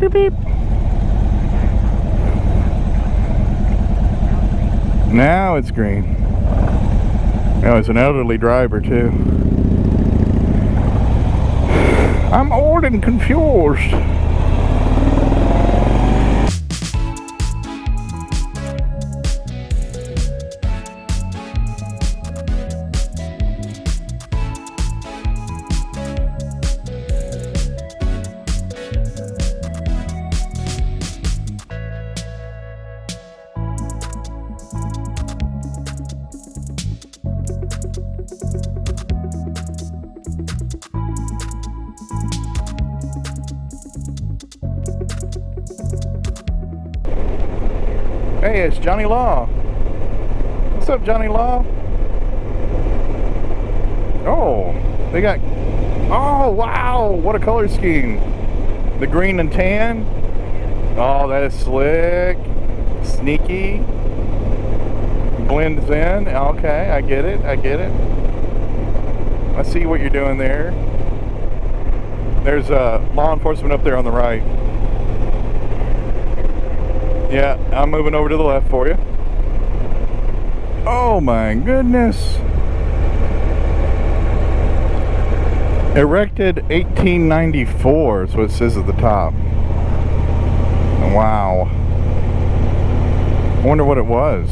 beep, beep. Now it's green. Oh, it's an elderly driver too. I'm old and confused. Hey, it's Johnny Law. What's up, Johnny Law? Oh, they got... Oh, wow! What a color scheme. The green and tan. Oh, that is slick. Sneaky. Blends in. Okay, I get it. I get it. I see what you're doing there. There's law enforcement up there on the right. Yeah, I'm moving over to the left for you. Oh my goodness. Erected 1894 is what it says at the top. Wow. I wonder what it was.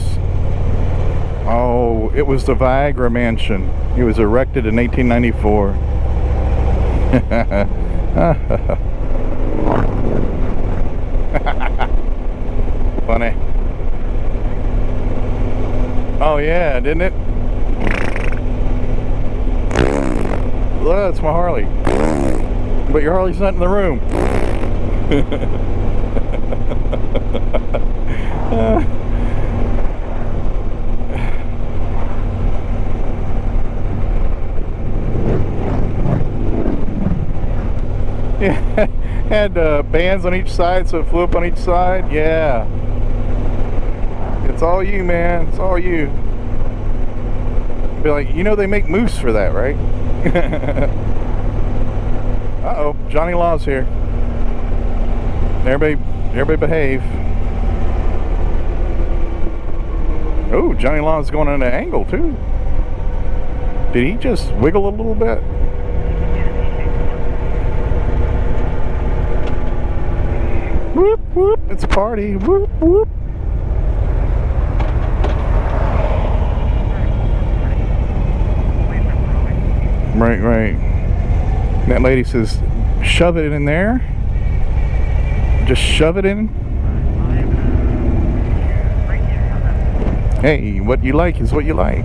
Oh, it was the Viagra Mansion. It was erected in 1894. Funny. Oh yeah, didn't it? Well, that's my Harley. But your Harley's not in the room. Yeah, had bands on each side, so it flew up on each side. Yeah. It's all you, man. It's all you. Be like, you know they make moose for that, right? Uh-oh, Johnny Law's here. Everybody behave. Oh, Johnny Law's going on an angle too. Did he just wiggle a little bit? Whoop, whoop, it's a party. Whoop, whoop. Right, right. That lady says, shove it in there. Just shove it in. Hey, what you like is what you like.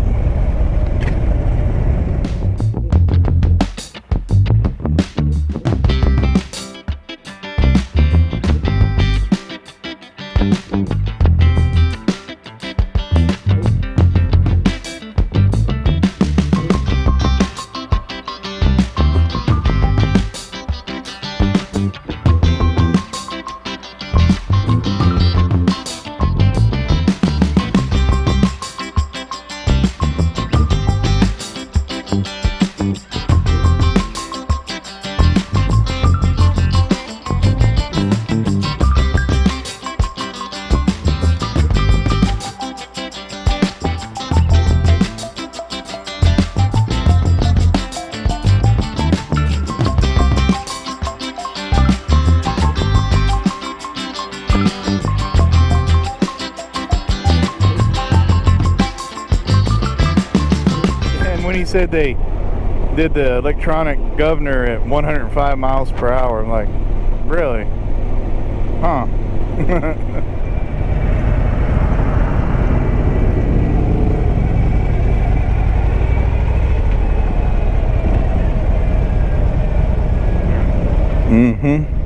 Said they did the electronic governor at 105 miles per hour. I'm like, really? Huh? Mm-hmm.